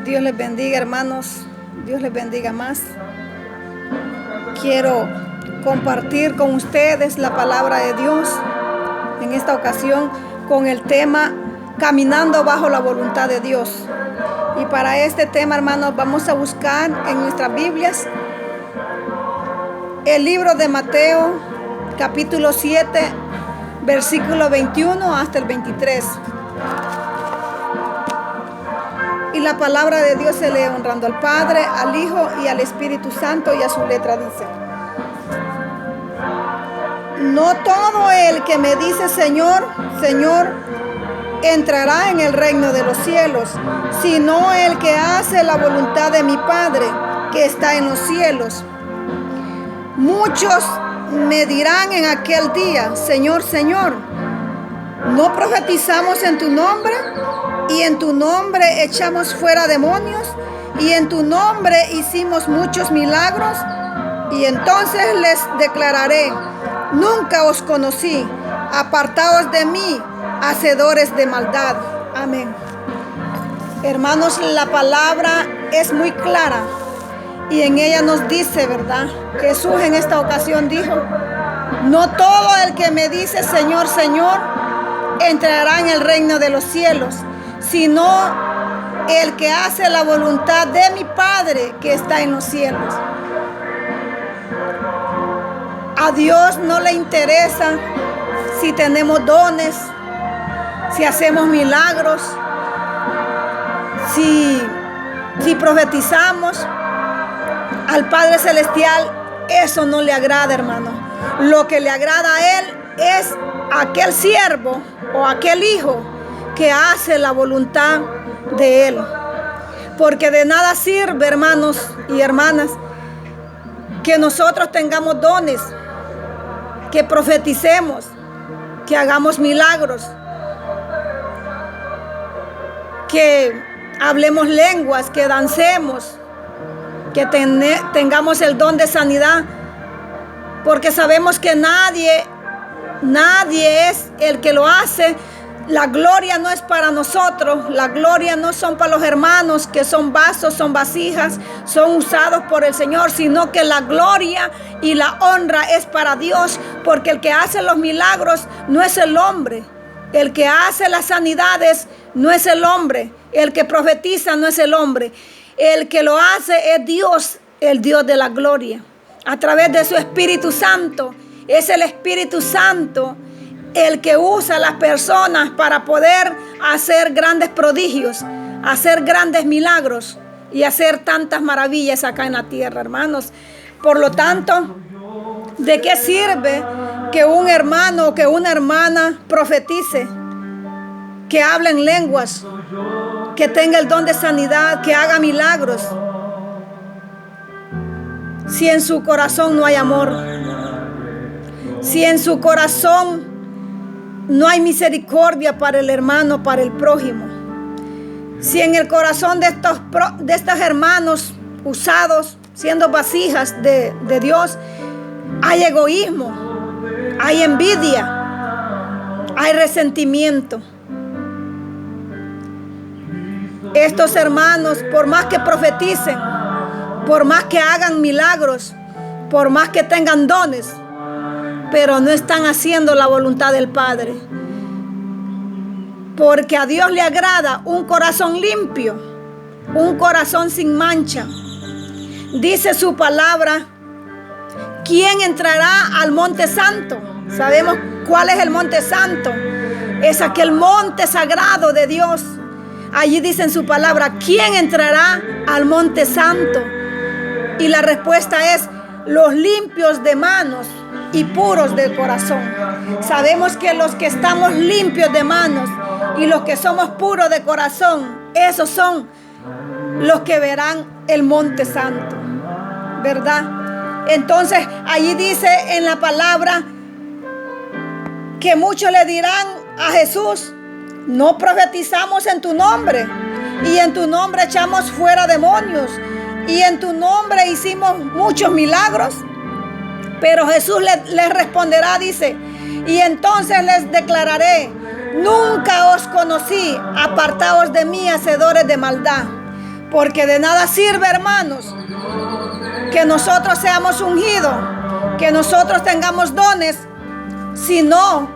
Dios les bendiga, hermanos. Dios les bendiga más. Quiero compartir con ustedes la palabra de Dios en esta ocasión con el tema Caminando bajo la voluntad de Dios. Y para este tema, hermanos, vamos a buscar en nuestras Biblias el libro de Mateo, capítulo 7, versículo 21 hasta el 23. Y la palabra de Dios se lee honrando al Padre, al Hijo y al Espíritu Santo, y a su letra dice: No todo el que me dice Señor, Señor, entrará en el reino de los cielos, sino el que hace la voluntad de mi Padre que está en los cielos. Muchos me dirán en aquel día: Señor, Señor, ¿no profetizamos en tu nombre? Y en tu nombre echamos fuera demonios, y en tu nombre hicimos muchos milagros. Y entonces les declararé: nunca os conocí, apartaos de mí, hacedores de maldad. Amén. Hermanos, la palabra es muy clara y en ella nos dice, ¿verdad? Jesús en esta ocasión dijo: no todo el que me dice Señor, Señor, entrará en el reino de los cielos, sino el que hace la voluntad de mi Padre que está en los cielos. A Dios no le interesa si tenemos dones, si hacemos milagros, si profetizamos. Al Padre Celestial eso no le agrada, hermano. Lo que le agrada a Él es aquel siervo o aquel hijo que hace la voluntad de Él. Porque de nada sirve, hermanos y hermanas, que nosotros tengamos dones, que profeticemos, que hagamos milagros, que hablemos lenguas, que dancemos, que tengamos el don de sanidad, porque sabemos que nadie es el que lo hace. La gloria no es para nosotros, la gloria no son para los hermanos que son vasos, son vasijas, son usados por el Señor, sino que la gloria y la honra es para Dios, porque el que hace los milagros no es el hombre, el que hace las sanidades no es el hombre, el que profetiza no es el hombre, el que lo hace es Dios, el Dios de la gloria, a través de su Espíritu Santo. Es el Espíritu Santo el que usa a las personas para poder hacer grandes prodigios, hacer grandes milagros y hacer tantas maravillas acá en la tierra, hermanos. Por lo tanto, ¿de qué sirve que un hermano o que una hermana profetice, que hable en lenguas, que tenga el don de sanidad, que haga milagros, si en su corazón no hay amor, si en su corazón no hay misericordia para el hermano, para el prójimo, si en el corazón de estos hermanos usados, siendo vasijas de Dios, hay egoísmo, hay envidia, hay resentimiento? Estos hermanos, por más que profeticen, por más que hagan milagros, por más que tengan dones, pero no están haciendo la voluntad del Padre. Porque a Dios le agrada un corazón limpio, un corazón sin mancha. Dice su palabra: ¿quién entrará al monte santo? Sabemos cuál es el monte santo. Es aquel monte sagrado de Dios. Allí dice en su palabra: ¿quién entrará al monte santo? Y la respuesta es: los limpios de manos y puros del corazón. Sabemos que los que estamos limpios de manos y los que somos puros de corazón, esos son los que verán el monte santo, ¿verdad? Entonces allí dice en la palabra que muchos le dirán a Jesús: no profetizamos en tu nombre, y en tu nombre echamos fuera demonios, y en tu nombre hicimos muchos milagros. Pero Jesús les responderá, dice: y entonces les declararé: nunca os conocí, apartaos de mí, hacedores de maldad. Porque de nada sirve, hermanos, que nosotros seamos ungidos, que nosotros tengamos dones, si no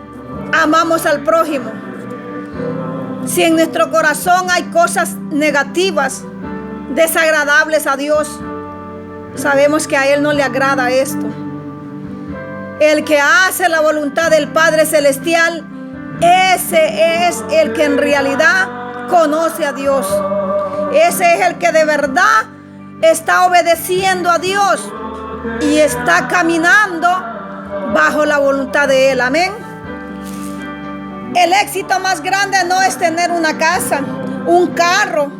amamos al prójimo. Si en nuestro corazón hay cosas negativas, desagradables a Dios, sabemos que a Él no le agrada esto. El que hace la voluntad del Padre Celestial, ese es el que en realidad conoce a Dios. Ese es el que de verdad está obedeciendo a Dios y está caminando bajo la voluntad de Él. Amén. El éxito más grande no es tener una casa, un carro,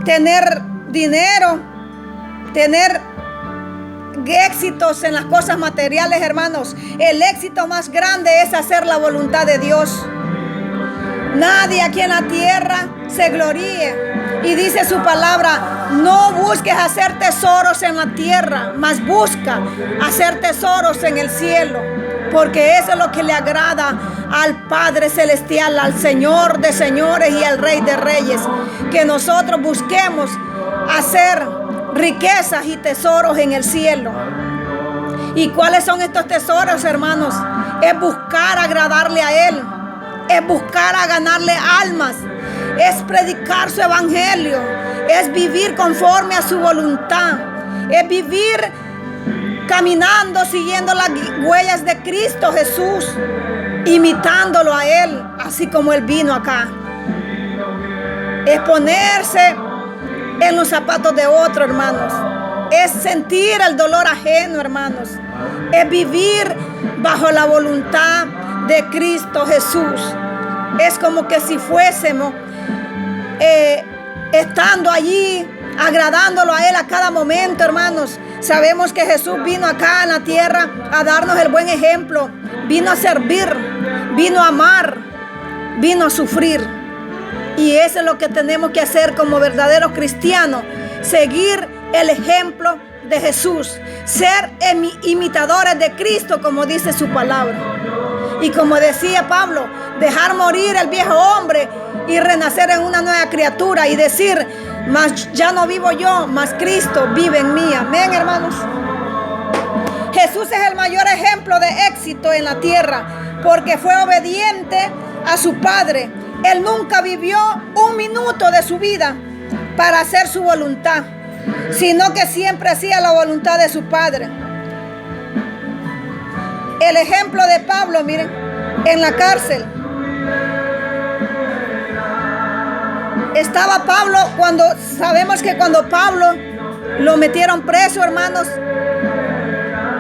tener dinero, tener éxitos en las cosas materiales, hermanos. El éxito más grande es hacer la voluntad de Dios. Nadie aquí en la tierra se gloríe. Y dice su palabra, no busques hacer tesoros en la tierra, mas busca hacer tesoros en el cielo. Porque eso es lo que le agrada al Padre Celestial, al Señor de señores y al Rey de reyes. Que nosotros busquemos hacer riquezas y tesoros en el cielo. ¿Y cuáles son estos tesoros, hermanos? Es buscar agradarle a Él. Es buscar a ganarle almas. Es predicar su evangelio. Es vivir conforme a su voluntad. Es vivir caminando, siguiendo las huellas de Cristo Jesús, imitándolo a Él, así como Él vino acá. Es ponerse en los zapatos de otro, hermanos. Es sentir el dolor ajeno, hermanos. Es vivir bajo la voluntad de Cristo Jesús. Es como que si fuésemos estando allí, agradándolo a Él a cada momento, hermanos. Sabemos que Jesús vino acá en la tierra a darnos el buen ejemplo. Vino a servir, vino a amar, vino a sufrir. Y eso es lo que tenemos que hacer como verdaderos cristianos. Seguir el ejemplo de Jesús. Ser imitadores de Cristo, como dice su palabra. Y como decía Pablo, dejar morir el viejo hombre y renacer en una nueva criatura. Y decir, mas ya no vivo yo, mas Cristo vive en mí. Amén, hermanos. Jesús es el mayor ejemplo de éxito en la tierra, porque fue obediente a su Padre. Él nunca vivió un minuto de su vida para hacer su voluntad, sino que siempre hacía la voluntad de su Padre. El ejemplo de Pablo, miren, en la cárcel. Estaba Pablo sabemos que cuando Pablo lo metieron preso, hermanos,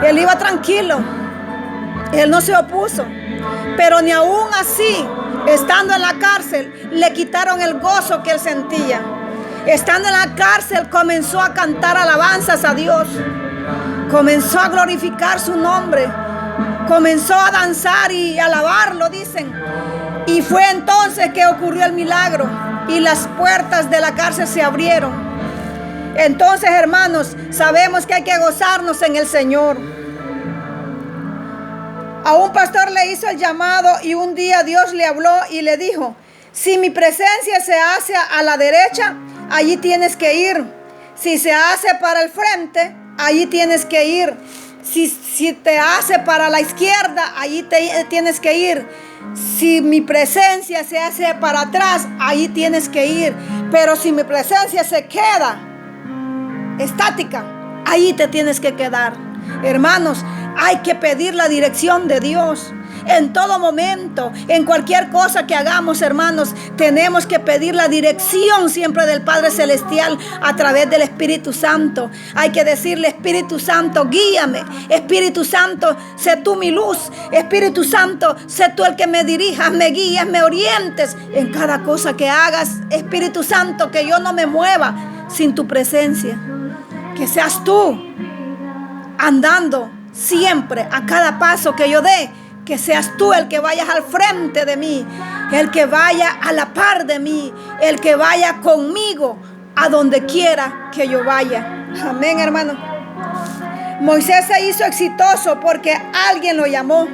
él iba tranquilo. Él no se opuso. Pero ni aún así, estando en la cárcel, le quitaron el gozo que él sentía. Estando en la cárcel, comenzó a cantar alabanzas a Dios. Comenzó a glorificar su nombre. Comenzó a danzar y alabarlo, dicen. Y fue entonces que ocurrió el milagro. Y las puertas de la cárcel se abrieron. Entonces, hermanos, sabemos que hay que gozarnos en el Señor. A un pastor le hizo el llamado y un día Dios le habló y le dijo, si mi presencia se hace a la derecha, allí tienes que ir. Si se hace para el frente, allí tienes que ir. Si te hace para la izquierda, allí tienes que ir. Si mi presencia se hace para atrás, allí tienes que ir. Pero si mi presencia se queda estática, ahí te tienes que quedar. Hermanos, hay que pedir la dirección de Dios. En todo momento, en cualquier cosa que hagamos, hermanos, tenemos que pedir la dirección siempre del Padre Celestial a través del Espíritu Santo. Hay que decirle, Espíritu Santo, guíame. Espíritu Santo, sé tú mi luz. Espíritu Santo, sé tú el que me dirijas, me guíes, me orientes en cada cosa que hagas. Espíritu Santo, que yo no me mueva sin tu presencia. Que seas tú andando siempre a cada paso que yo dé. Que seas tú el que vayas al frente de mí, el que vaya a la par de mí, el que vaya conmigo a donde quiera que yo vaya. Amén, hermano. Moisés se hizo exitoso porque alguien lo llamó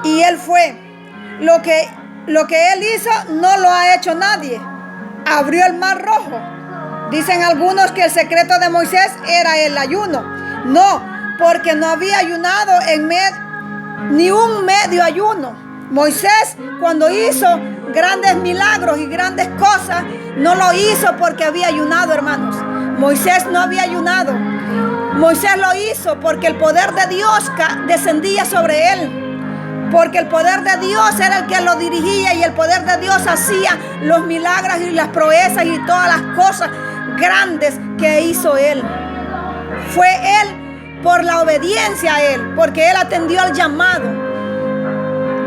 y él fue. Lo que él hizo no lo ha hecho nadie. Abrió el mar rojo. Dicen algunos que el secreto de Moisés era el ayuno. No, porque no había ayunado ni un medio ayuno. Moisés, cuando hizo grandes milagros y grandes cosas, no lo hizo porque había ayunado, hermanos. Moisés no había ayunado. Moisés lo hizo porque el poder de Dios descendía sobre él. Porque el poder de Dios era el que lo dirigía y el poder de Dios hacía los milagros y las proezas y todas las cosas grandes que hizo él. Fue él por la obediencia a él, porque él atendió al llamado.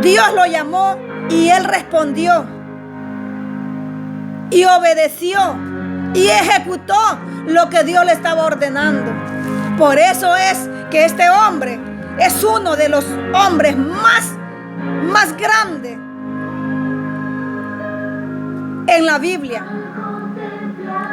Dios lo llamó y él respondió y obedeció y ejecutó lo que Dios le estaba ordenando. Por eso es que este hombre es uno de los hombres más grandes en la Biblia.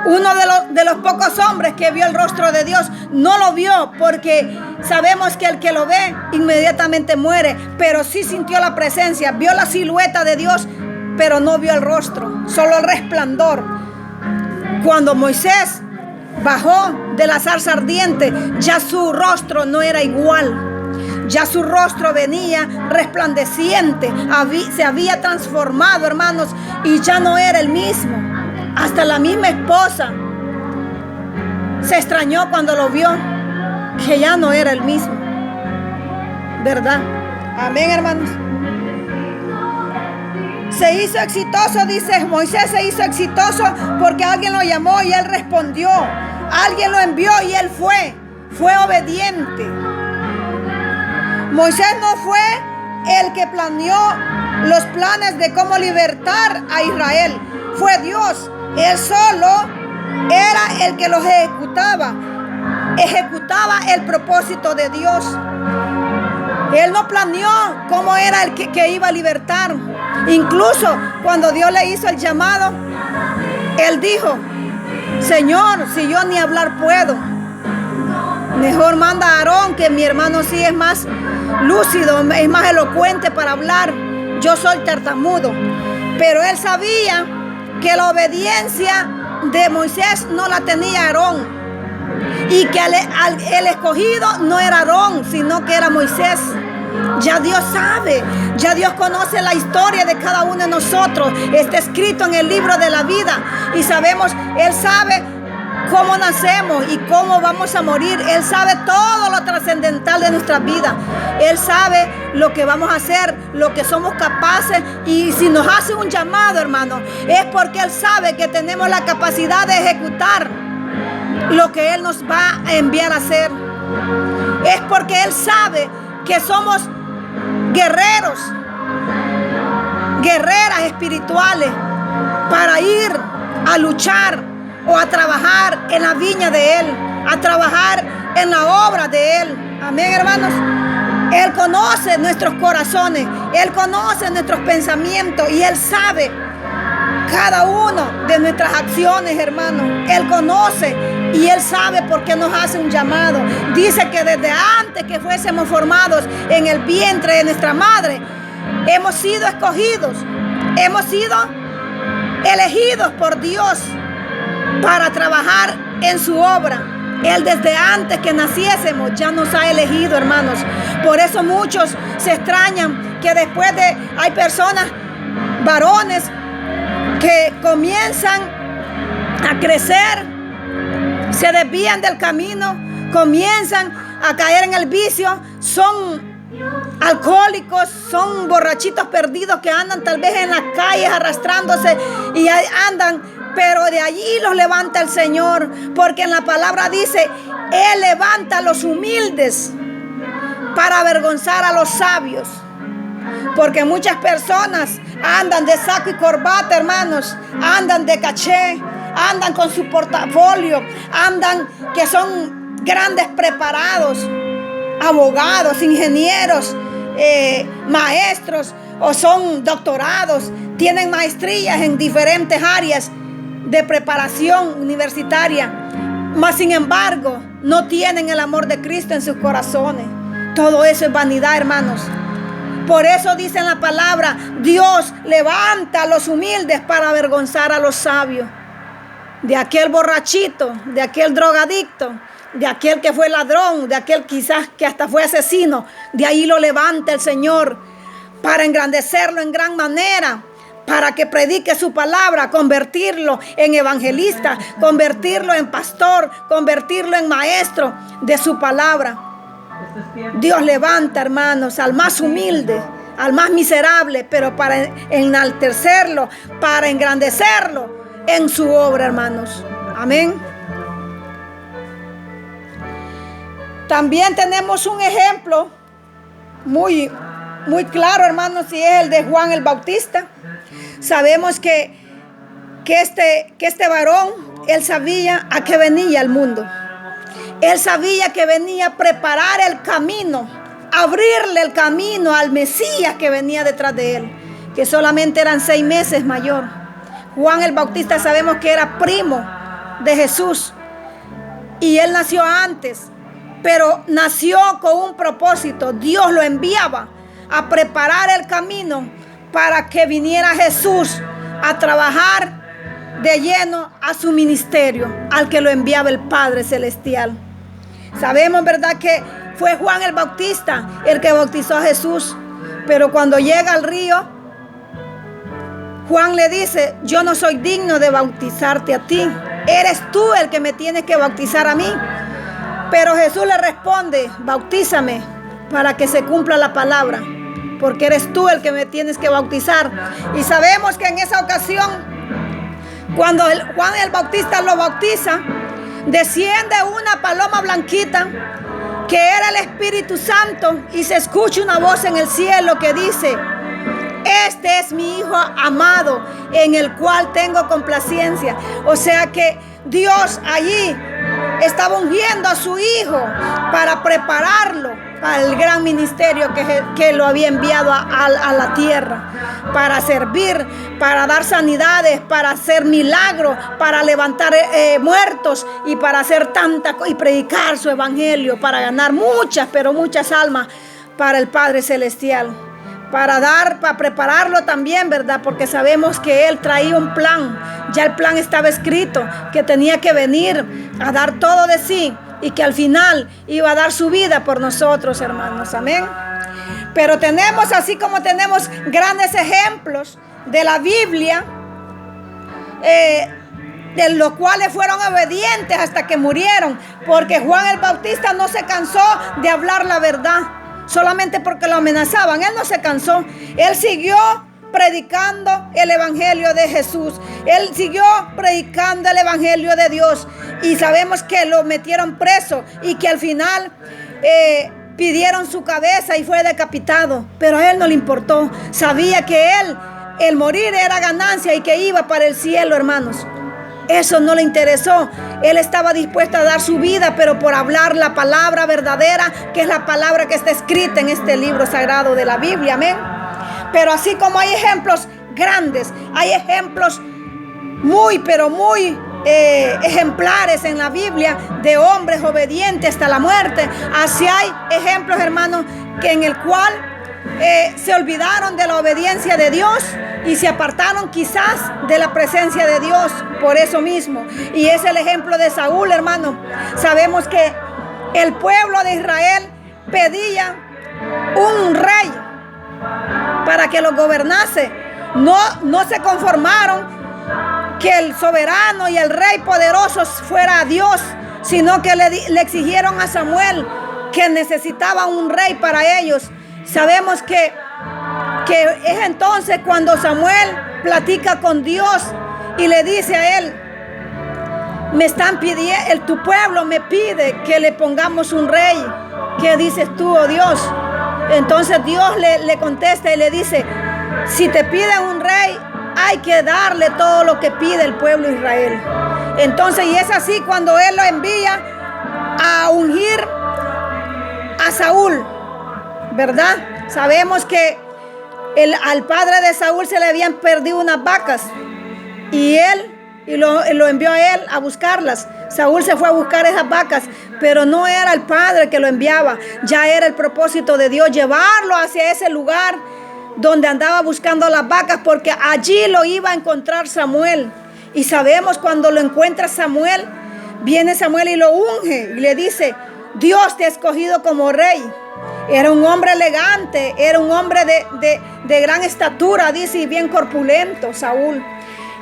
Uno de los pocos hombres que vio el rostro de Dios. No lo vio porque sabemos que el que lo ve inmediatamente muere, pero sí sintió la presencia, vio la silueta de Dios, pero no vio el rostro, solo el resplandor. Cuando Moisés bajó de la zarza ardiente, ya su rostro no era igual. Ya su rostro venía resplandeciente, se había transformado, hermanos, y ya no era el mismo. Hasta la misma esposa se extrañó cuando lo vio, que ya no era el mismo, ¿verdad? Amén, hermanos. Se hizo exitoso, dice Moisés, se hizo exitoso porque alguien lo llamó y él respondió. Alguien lo envió y él fue obediente. Moisés no fue el que planeó los planes de cómo libertar a Israel. Fue Dios. Él solo era el que los ejecutaba. Ejecutaba el propósito de Dios. Él no planeó cómo era el que iba a libertar. Incluso cuando Dios le hizo el llamado, él dijo: Señor, si yo ni hablar puedo, mejor manda a Aarón, que mi hermano sí es más lúcido, es más elocuente para hablar. Yo soy tartamudo. Pero él sabía que la obediencia de Moisés no la tenía Aarón, y que el escogido no era Aarón, sino que era Moisés. Ya Dios sabe, ya Dios conoce la historia de cada uno de nosotros. Está escrito en el libro de la vida y sabemos, Él sabe cómo nacemos y cómo vamos a morir. Él sabe todo lo trascendental de nuestra vida. Él sabe lo que vamos a hacer, lo que somos capaces. Y si nos hace un llamado, hermano, es porque Él sabe que tenemos la capacidad de ejecutar lo que Él nos va a enviar a hacer. Es porque Él sabe que somos guerreros, guerreras espirituales, para ir a luchar o a trabajar en la viña de Él, a trabajar en la obra de Él. Amén, hermanos. Él conoce nuestros corazones, Él conoce nuestros pensamientos y Él sabe cada uno de nuestras acciones, hermanos. Él conoce y Él sabe por qué nos hace un llamado. Dice que desde antes que fuésemos formados en el vientre de nuestra madre, hemos sido escogidos, hemos sido elegidos por Dios para trabajar en su obra. Él desde antes que naciésemos ya nos ha elegido, hermanos. Por eso muchos se extrañan que después hay personas, varones, que comienzan a crecer, se desvían del camino, comienzan a caer en el vicio, son alcohólicos, son borrachitos perdidos que andan tal vez en las calles arrastrándose y andan, pero de allí los levanta el Señor, porque en la palabra dice: Él levanta a los humildes para avergonzar a los sabios. Porque muchas personas andan de saco y corbata, hermanos, andan de caché, andan con su portafolio, andan que son grandes preparados, abogados, ingenieros, maestros, o son doctorados, tienen maestrías en diferentes áreas de preparación universitaria, mas sin embargo no tienen el amor de Cristo en sus corazones. Todo eso es vanidad, hermanos. Por eso dice en la palabra: Dios levanta a los humildes para avergonzar a los sabios. de aquel borrachito, de aquel drogadicto, de aquel que fue ladrón, de aquel quizás que hasta fue asesino. De ahí lo levanta el Señor para engrandecerlo en gran manera, para que predique su palabra, convertirlo en evangelista, convertirlo en pastor, convertirlo en maestro de su palabra. Dios levanta, hermanos, al más humilde, al más miserable, pero para enaltecerlo, para engrandecerlo en su obra, hermanos. Amén. También tenemos un ejemplo muy claro, hermanos, y es el de Juan el Bautista. Sabemos que este varón, él sabía a qué venía al mundo. Él sabía que venía a preparar el camino, abrirle el camino al Mesías que venía detrás de él, que solamente eran 6 meses mayor. Juan el Bautista sabemos que era primo de Jesús y él nació antes, pero nació con un propósito. Dios lo enviaba a preparar el camino para que viniera Jesús a trabajar de lleno a su ministerio, al que lo enviaba el Padre Celestial. Sabemos, ¿verdad?, que fue Juan el Bautista el que bautizó a Jesús, pero cuando llega al río, Juan le dice: yo no soy digno de bautizarte a ti, eres tú el que me tienes que bautizar a mí. Pero Jesús le responde: bautízame para que se cumpla la palabra, porque eres tú el que me tienes que bautizar. Y sabemos que en esa ocasión, cuando Juan el Bautista lo bautiza, desciende una paloma blanquita, que era el Espíritu Santo, y se escucha una voz en el cielo que dice: este es mi Hijo amado, en el cual tengo complacencia. O sea que Dios allí estaba ungiendo a su Hijo para prepararlo para el gran ministerio que lo había enviado a la tierra, para servir, para dar sanidades, para hacer milagros, para levantar muertos y para hacer y predicar su evangelio, para ganar muchas, pero muchas almas para el Padre Celestial. Para prepararlo también, ¿verdad? Porque sabemos que Él traía un plan. Ya el plan estaba escrito, que tenía que venir a dar todo de sí y que al final iba a dar su vida por nosotros, hermanos. Amén. Pero tenemos, así como tenemos grandes ejemplos de la Biblia, de los cuales fueron obedientes hasta que murieron, porque Juan el Bautista no se cansó de hablar la verdad. Solamente porque lo amenazaban, él no se cansó. Él siguió predicando el evangelio de Jesús. Él siguió predicando el evangelio de Dios. Y sabemos que lo metieron preso y que al final pidieron su cabeza y fue decapitado. Pero a él no le importó. Sabía que el morir era ganancia y que iba para el cielo, hermanos. Eso no le interesó. Él estaba dispuesto a dar su vida, pero por hablar la palabra verdadera, que es la palabra que está escrita en este libro sagrado de la Biblia. Amén. Pero así como hay ejemplos grandes, hay ejemplos pero muy ejemplares en la Biblia de hombres obedientes hasta la muerte. Así hay ejemplos, hermanos, que en el cual se olvidaron de la obediencia de Dios y se apartaron quizás de la presencia de Dios por eso mismo. Y es el ejemplo de Saúl, hermano. Sabemos que el pueblo de Israel pedía un rey para que los gobernase. No se conformaron que el soberano y el rey poderoso fuera Dios, sino que le exigieron a Samuel que necesitaba un rey para ellos. Sabemos que es entonces cuando Samuel platica con Dios y le dice a él: me están pidiendo, tu pueblo me pide que le pongamos un rey. ¿Qué dices tú, oh Dios? Entonces Dios le contesta y le dice: si te piden un rey, hay que darle todo lo que pide el pueblo de Israel. Entonces, y es así cuando él lo envía a ungir a Saúl, ¿verdad? Sabemos que al padre de Saúl se le habían perdido unas vacas y lo envió a él a buscarlas. Saúl se fue a buscar esas vacas, pero no era el padre que lo enviaba, ya era el propósito de Dios llevarlo hacia ese lugar donde andaba buscando las vacas, porque allí lo iba a encontrar Samuel. Y sabemos cuando lo encuentra Samuel, viene Samuel y lo unge y le dice: Dios te ha escogido como rey. Era un hombre elegante, era un hombre de gran estatura, dice, y bien corpulento, Saúl.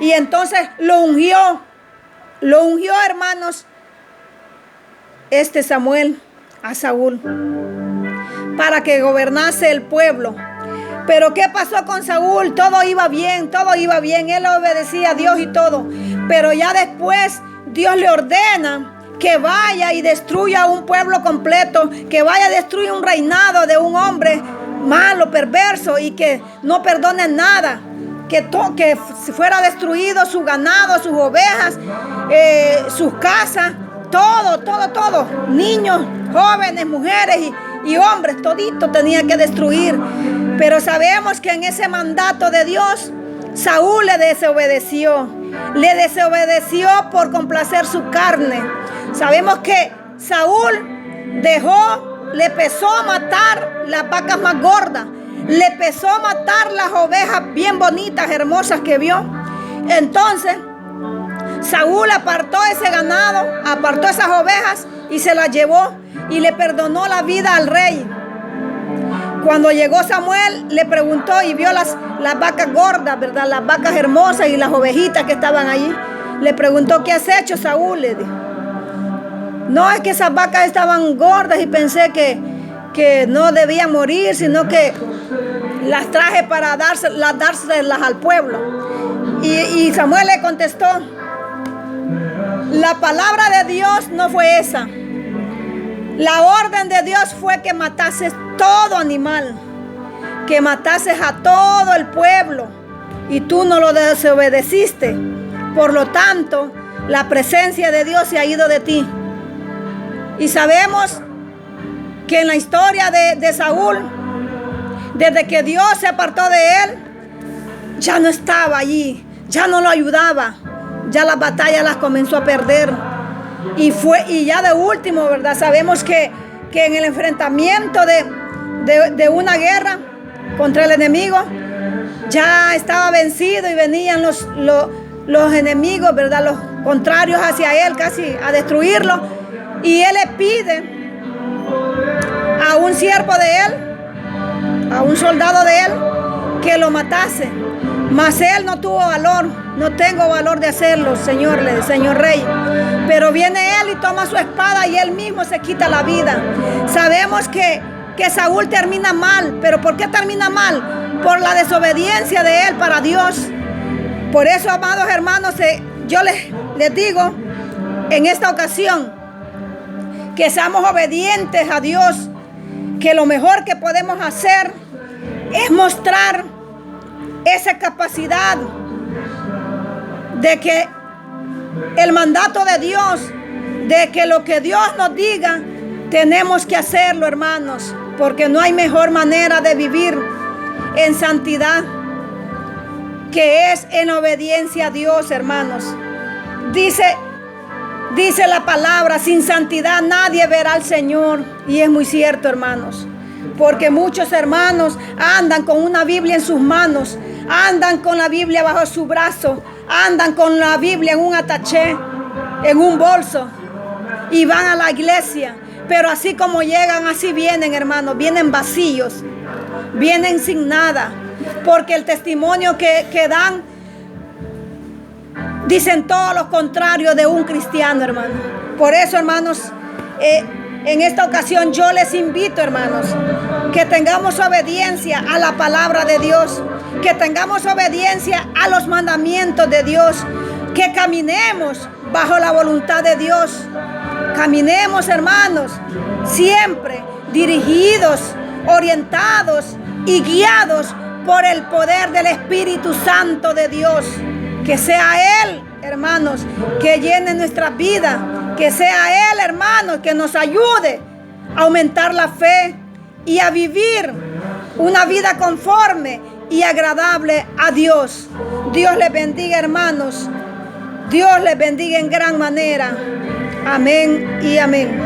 Y entonces lo ungió, hermanos, Samuel a Saúl, para que gobernase el pueblo. Pero ¿qué pasó con Saúl? Todo iba bien, él obedecía a Dios y todo. Pero ya después Dios le ordena que vaya y destruya un pueblo completo, que vaya a destruir un reinado de un hombre malo, perverso, y que no perdone nada, que fuera destruido su ganado, sus ovejas, sus casas, todo, niños, jóvenes, mujeres y hombres, todito tenía que destruir. Pero sabemos que en ese mandato de Dios, Saúl le desobedeció por complacer su carne. Sabemos que Saúl le pesó matar las vacas más gordas, le pesó matar las ovejas bien bonitas, hermosas que vio. Entonces Saúl apartó ese ganado, apartó esas ovejas y se las llevó y le perdonó la vida al rey. Cuando llegó Samuel, le preguntó y vio las vacas gordas, ¿verdad? Las vacas hermosas y las ovejitas que estaban allí. Le preguntó: ¿qué has hecho, Saúl? Le dijo: no, es que esas vacas estaban gordas y pensé que no debían morir, sino que las traje para dárselas al pueblo. Y Samuel le contestó: la palabra de Dios no fue esa. La orden de Dios fue que matases todo animal, que matases a todo el pueblo, y tú no lo desobedeciste. Por lo tanto, la presencia de Dios se ha ido de ti. Y sabemos que en la historia de Saúl, desde que Dios se apartó de él, ya no estaba allí, ya no lo ayudaba, ya las batallas las comenzó a perder. Y ya de último, ¿verdad? Sabemos que en el enfrentamiento de una guerra contra el enemigo, ya estaba vencido y venían los enemigos, ¿verdad? Los contrarios hacia él, casi a destruirlo. Y él le pide a un siervo de él, a un soldado de él, que lo matase. Mas él no tuvo valor. No tengo valor de hacerlo, señor rey. Pero viene él y toma su espada y él mismo se quita la vida. Sabemos que Saúl termina mal. ¿Pero por qué termina mal? Por la desobediencia de él para Dios. Por eso, amados hermanos, yo les digo en esta ocasión que seamos obedientes a Dios, que lo mejor que podemos hacer es mostrar esa capacidad de que el mandato de Dios, de que lo que Dios nos diga, tenemos que hacerlo, hermanos, porque no hay mejor manera de vivir en santidad que es en obediencia a Dios, hermanos. Dice la palabra: sin santidad nadie verá al Señor. Y es muy cierto, hermanos, porque muchos hermanos andan con una Biblia en sus manos, andan con la Biblia bajo su brazo, andan con la Biblia en un ataché, en un bolso, y van a la iglesia. Pero así como llegan, así vienen, hermanos. Vienen vacíos, vienen sin nada, porque el testimonio que dan, dicen todo lo contrario de un cristiano, hermano. Por eso, hermanos, en esta ocasión yo les invito, hermanos, que tengamos obediencia a la palabra de Dios, que tengamos obediencia a los mandamientos de Dios, que caminemos bajo la voluntad de Dios. Caminemos, hermanos, siempre dirigidos, orientados y guiados por el poder del Espíritu Santo de Dios. Que sea Él, hermanos, que llene nuestra vida. Que sea Él, hermanos, que nos ayude a aumentar la fe y a vivir una vida conforme y agradable a Dios. Dios les bendiga, hermanos. Dios les bendiga en gran manera. Amén y amén.